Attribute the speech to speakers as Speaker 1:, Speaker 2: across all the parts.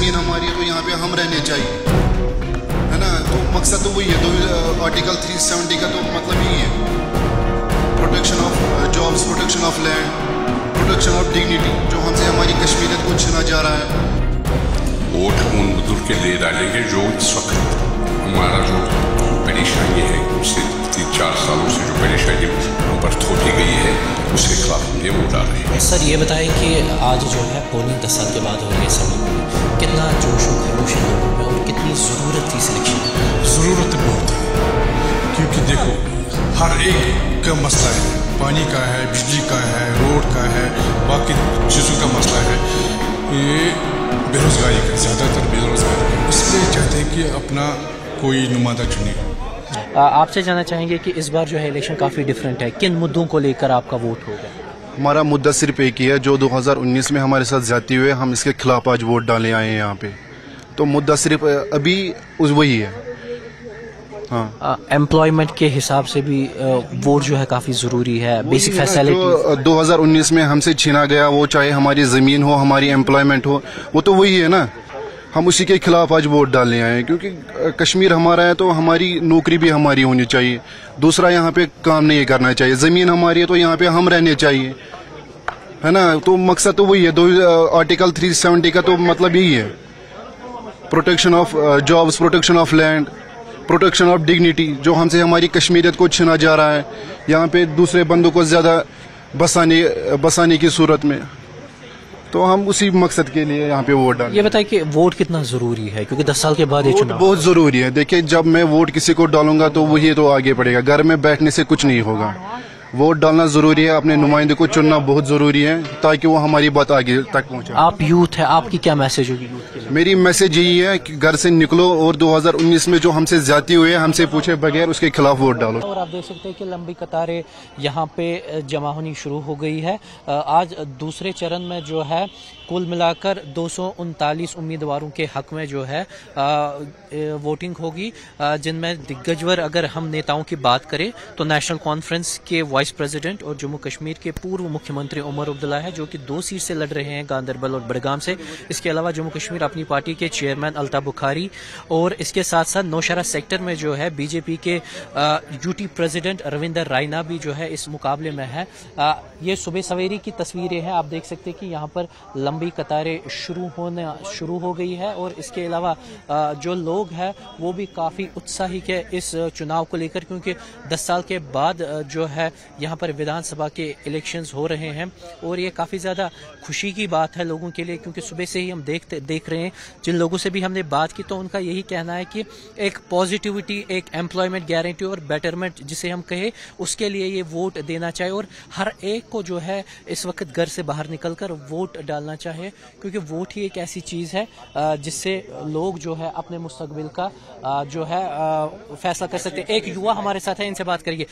Speaker 1: ज़मीन हमारी है तो यहाँ पे हम रहने चाहिए, है ना। तो मकसद तो वही है, तो आर्टिकल 370 का तो मतलब यही है, protection of jobs, protection of land, protection of dignity, जो हमसे हमारी कश्मीरियत को छीना जा रहा है।
Speaker 2: वोट उन मुद्दों के लिए डालेंगे जो इस वक्त हमारा जो परेशानी है, उससे 3-4 सालों से जो परेशानी हम पर थोपी गई है, उसके खिलाफ हम ये वोट डाल रहे हैं।
Speaker 3: सर ये बताएं कि आज जो है पोलिंग 10 साल के बाद हो रही है, समय में कितना जोश व खरोश है लोगों में और कितनी ज़रूरत थी सिलेक्शन की?
Speaker 4: ज़रूरत बहुत है, क्योंकि देखो हर एक का मसला है, पानी का है, बिजली का है, रोड का है, बाकी चीज़ों का मसला है, ये बेरोज़गारी का, ज़्यादातर बेरोज़गारी का। इसलिए चाहते हैं कि अपना कोई नुमाइंदा चुने।
Speaker 3: आपसे जानना चाहेंगे कि इस बार जो है इलेक्शन काफ़ी डिफरेंट है, किन मुद्दों को लेकर आपका वोट होगा?
Speaker 1: हमारा मुद्दा सिर्फ एक ही है, जो 2019 में हमारे साथ ज्यादती हुए, हम इसके खिलाफ आज वोट डालने आए हैं यहाँ पे। तो मुद्दा सिर्फ अभी वही है। हाँ,
Speaker 3: एम्प्लॉयमेंट के हिसाब से भी वोट जो है काफ़ी ज़रूरी है, बेसिक फैसिलिटी।
Speaker 1: जो 2019 में हमसे छीना गया, वो चाहे हमारी ज़मीन हो, हमारी एम्प्लॉयमेंट हो, वो तो वही है ना। हम उसी के खिलाफ आज वोट डालने आए हैं, क्योंकि कश्मीर हमारा है तो हमारी नौकरी भी हमारी होनी चाहिए, दूसरा यहाँ पे काम नहीं करना चाहिए। ज़मीन हमारी है तो यहाँ पे हम रहने चाहिए, है ना। तो मकसद तो वही है, आर्टिकल 370 का तो मतलब यही है, protection of jobs, protection of land, protection of dignity, जो हमसे हमारी कश्मीरियत को छीना जा रहा है यहाँ पे दूसरे बंदों को ज़्यादा बसाने की सूरत में। तो हम उसी मकसद के लिए यहाँ पे वोट डालें।
Speaker 3: ये बताइए कि वोट कितना ज़रूरी है, क्योंकि 10 साल के बाद ये चुनाव
Speaker 1: बहुत ज़रूरी है। देखिए, जब मैं वोट किसी को डालूंगा तो वही तो आगे बढ़ेगा, घर में बैठने से कुछ नहीं होगा। वोट डालना ज़रूरी है, अपने नुमाइंदे को चुनना बहुत ज़रूरी है, ताकि वो हमारी बात आगे तक पहुँचे।
Speaker 3: आप यूथ है, आपकी क्या मैसेज होगी यूथ के लिए?
Speaker 1: मेरी मैसेज यही है कि घर से निकलो और 2019 में जो हमसे ज्यादती हुई है, हमसे पूछे बगैर उसके खिलाफ वोट डालो।
Speaker 3: और आप देख सकते हैं कि लंबी कतारें यहाँ पे जमा होनी शुरू हो गई है। आज दूसरे चरण में जो है कुल मिलाकर 239 उम्मीदवारों के हक में जो है वोटिंग होगी, जिनमें दिग्गजवर अगर हम नेताओं की बात करें तो नेशनल कॉन्फ्रेंस के वाइस प्रेसिडेंट और जम्मू कश्मीर के पूर्व मुख्यमंत्री उमर अब्दुल्ला है, जो कि 2 सीट से लड़ रहे हैं, गांधरबल और बड़गाम से। इसके अलावा जम्मू कश्मीर अपनी पार्टी के चेयरमैन अल्ताफ बुखारी, और इसके साथ साथ नौशहरा सेक्टर में जो है बीजेपी के यूटी प्रेसिडेंट रविंदर रायना भी जो है इस मुकाबले में है। ये सुबह सवेरे की तस्वीरें हैं, आप देख सकते हैं कि यहाँ पर लंबी कतारें शुरू हो गई है, और इसके अलावा जो लोग हैं वो भी काफ़ी उत्साहित है इस चुनाव को लेकर, क्योंकि 10 साल के बाद जो है यहाँ पर विधानसभा के इलेक्शंस हो रहे हैं, और ये काफ़ी ज़्यादा खुशी की बात है लोगों के लिए, क्योंकि सुबह से ही हम देख रहे हैं, जिन लोगों से भी हमने बात की तो उनका यही कहना है कि एक पॉजिटिविटी, एक एम्प्लॉयमेंट गारंटी और बेटरमेंट जिसे हम कहें, उसके लिए ये वोट देना चाहिए, और हर एक को जो है इस वक्त घर से बाहर निकलकर वोट डालना चाहिए, क्योंकि वोट ही एक ऐसी चीज़ है जिससे लोग जो है अपने मुस्तकबिल का जो है फैसला कर सकते हैं। एक युवा हमारे साथ है, इनसे बात करिए,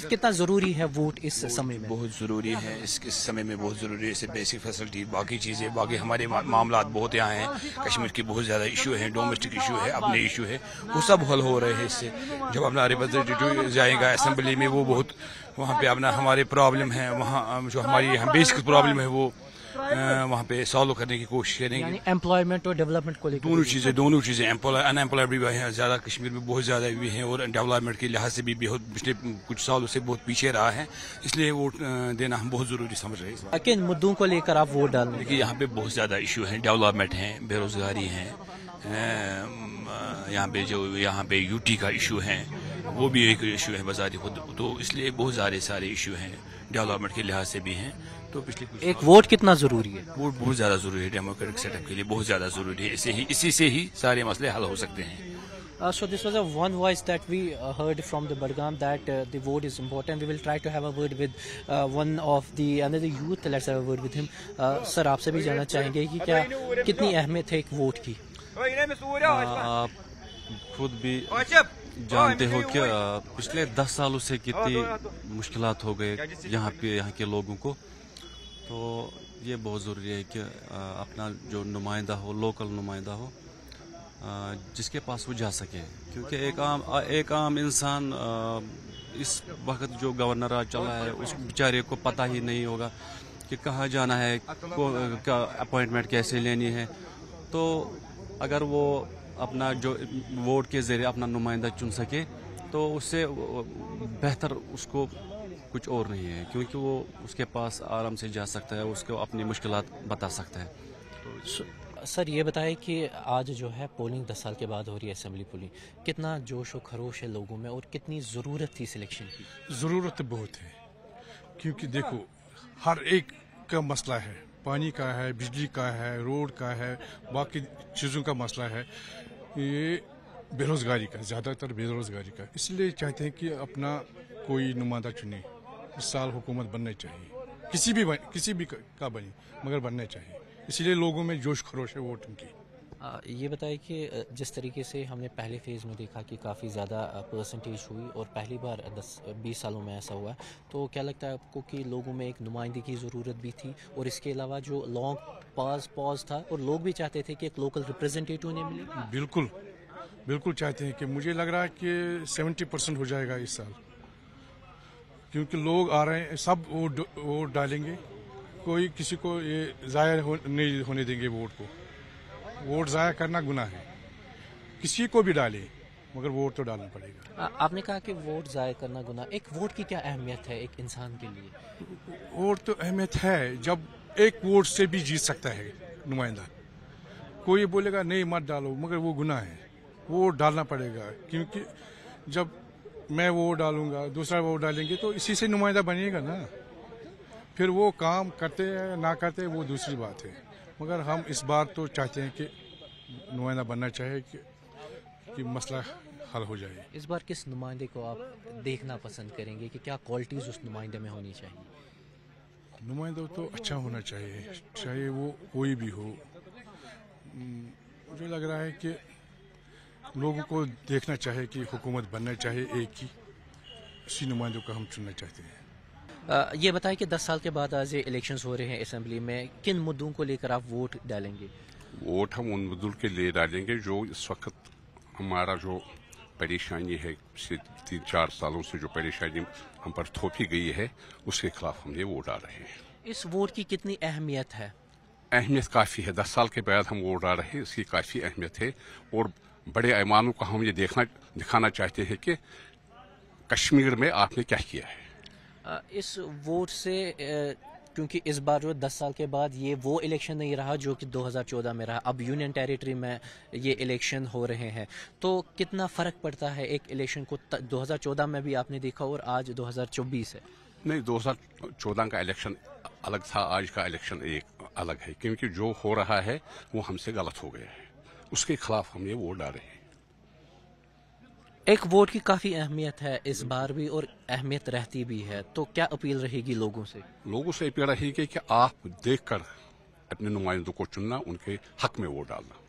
Speaker 3: कितना ज़रूरी है वोट इस समय में?
Speaker 5: बहुत ज़रूरी है, इस समय में बहुत ज़रूरी है। इससे बेसिक फैसिलिटी, बाकी चीज़ें, बाकी हमारे मामला बहुत यहाँ हैं, कश्मीर की बहुत ज़्यादा इशू है, डोमेस्टिक इशू है, अपने इशू है, वो सब हल हो रहे हैं इससे। जब अपना रिप्रेजेंटेटिव जाएगा असेंबली में, वो बहुत वहाँ पे अपना हमारे प्रॉब्लम है, वहाँ जो हमारी बेसिक प्रॉब्लम है वो वहाँ पे सॉल्व करने की कोशिश करेंगे।
Speaker 3: यानी एम्प्लॉयमेंट और डेवलपमेंट को लेकर
Speaker 5: दोनों चीज़ें अनएम्प्लॉयड भी है ज़्यादा, कश्मीर में बहुत ज़्यादा भी हैं, और डेवलपमेंट के लिहाज से भी पिछले कुछ सालों से बहुत पीछे रहा है, इसलिए वोट देना हम बहुत ज़रूरी समझ रहे हैं।
Speaker 3: किन मुद्दों को लेकर आप वोट डालें?
Speaker 5: देखिए, यहाँ पे बहुत ज़्यादा इशू है, डेवलपमेंट है, बेरोज़गारी है, यहाँ पे यूटी का इशू है, वो भी एक इशू है बजारी खुद, तो इसलिए बहुत सारे इशू हैं, डेवलपमेंट के लिहाज से भी हैं। तो पिछले
Speaker 3: एक वोट कितना ज़रूरी है?
Speaker 5: वोट बहुत ज़्यादा ज़रूरी है, डेमोक्रेटिक सेटअप के लिए बहुत ज़्यादा ज़रूरी है। इसी से ही सारे मसले हल हो सकते हैं।
Speaker 3: So this was a one voice that we heard from the Budgam, that the vote is important. We will try to have a word with one of the another youth. Let's have a word with him. Sir, आपसे भी जानना चाहेंगे कि क्या कितनी अहमियत है एक वोट की?
Speaker 6: आप खुद भी जानते हो कि पिछले 10 सालों से कितनी मुश्किलात हो गए यहाँ के लोगों को, तो ये बहुत ज़रूरी है कि अपना जो नुमाइंदा हो, लोकल नुमाइंदा हो, जिसके पास वो जा सके, क्योंकि एक आम इंसान इस वक्त जो गवर्नर आज चला है, उस बेचारे को पता ही नहीं होगा कि कहाँ जाना है, अपॉइंटमेंट कैसे लेनी है। तो अगर वो अपना जो वोट के ज़रिए अपना नुमाइंदा चुन सके तो उससे बेहतर उसको कुछ और नहीं है, क्योंकि वो उसके पास आराम से जा सकता है, उसको अपनी मुश्किलात बता सकता है।
Speaker 3: सर ये बताएं कि आज जो है पोलिंग 10 साल के बाद हो रही है, असेंबली पोलिंग, कितना जोश और खरोश है लोगों में और कितनी ज़रूरत थी सिलेक्शन की?
Speaker 4: ज़रूरत बहुत है, क्योंकि देखो हर एक का मसला है, पानी का है, बिजली का है, रोड का है, बाकी चीज़ों का मसला है, ये बेरोज़गारी का, ज़्यादातर बेरोज़गारी का। इसलिए चाहते हैं कि अपना कोई नुमाइंदा चुने। इस साल हुकूमत बननी चाहिए, किसी भी का बने, मगर बनना चाहिए। इसलिए लोगों में जोश खरोश है वोटिंग की।
Speaker 3: ये बताएं कि जिस तरीके से हमने पहले फेज़ में देखा कि काफ़ी ज़्यादा परसेंटेज हुई और पहली बार 10-20 सालों में ऐसा हुआ, तो क्या लगता है आपको कि लोगों में एक नुमाइंदगी की ज़रूरत भी थी, और इसके अलावा जो लॉन्ग पॉज था और लोग भी चाहते थे कि एक लोकल रिप्रेजेंटेटिव उन्हें मिले?
Speaker 4: बिल्कुल चाहते हैं कि मुझे लग रहा है कि 70% हो जाएगा इस साल, क्योंकि लोग आ रहे हैं, सब वोट डालेंगे, कोई किसी को ये ज़ाया नहीं होने देंगे वोट को। वोट ज़ाया करना गुनाह है, किसी को भी डाले मगर वोट तो डालना पड़ेगा।
Speaker 3: आपने कहा कि वोट ज़ाया करना गुनाह, एक वोट की क्या अहमियत है एक इंसान के लिए?
Speaker 4: वोट तो अहमियत है, जब एक वोट से भी जीत सकता है नुमाइंदा। कोई बोलेगा नहीं मत डालो, मगर वो गुनाह है, वोट डालना पड़ेगा, क्योंकि जब मैं वोट डालूंगा, दूसरा वोट डालेंगे तो इसी से नुमाइंदा बनेगा ना। फिर वो काम करते हैं ना करते वो दूसरी बात है, मगर हम इस बार तो चाहते हैं कि नुमाइंदा बनना चाहिए कि मसला हल हो जाए।
Speaker 3: इस बार किस नुमाइंदे को आप देखना पसंद करेंगे कि क्या क्वालिटीज़ उस नुमाइंदे में होनी चाहिए?
Speaker 4: नुमाइंदा तो अच्छा होना चाहिए, चाहे वो कोई भी हो। मुझे लग रहा है कि लोगों को देखना चाहिए कि हुकूमत बनना चाहिए एक ही, उसी नुमाइंदों को हम चुनना चाहते हैं।
Speaker 3: ये बताएं कि 10 साल के बाद आज ये इलेक्शंस हो रहे हैं असेंबली में, किन मुद्दों को लेकर आप वोट डालेंगे?
Speaker 2: वोट हम उन मुद्दों के लिए डालेंगे जो इस वक्त हमारा जो परेशानी है, पिछले 3-4 सालों से जो परेशानी हम पर थोपी गई है, उसके खिलाफ हम ये वोट डाल रहे हैं।
Speaker 3: इस वोट की कितनी अहमियत है?
Speaker 2: अहमियत काफ़ी है, 10 साल के बाद हम वोट डाल रहे हैं, इसकी काफ़ी अहमियत है। और बड़े ऐवानों को हम ये दिखाना चाहते हैं कि कश्मीर में आपने क्या किया है।
Speaker 3: इस वोट से क्योंकि इस बार जो 10 साल के बाद ये वो इलेक्शन नहीं रहा जो कि 2014 में रहा, अब यूनियन टेरिटरी में ये इलेक्शन हो रहे हैं, तो कितना फ़र्क पड़ता है एक इलेक्शन को? 2014 में भी आपने देखा और आज 2024 है।
Speaker 2: नहीं, 2014 का इलेक्शन अलग था, आज का इलेक्शन एक अलग है, क्योंकि जो हो रहा है वो हमसे गलत हो गया है, उसके खिलाफ हम ये वोट डाल रहे हैं।
Speaker 3: एक वोट की काफ़ी अहमियत है इस बार भी और अहमियत रहती भी है, तो क्या अपील रहेगी लोगों से?
Speaker 2: लोगों से अपील रहेगी कि आप देखकर अपने नुमाइंदों को चुनना, उनके हक में वोट डालना।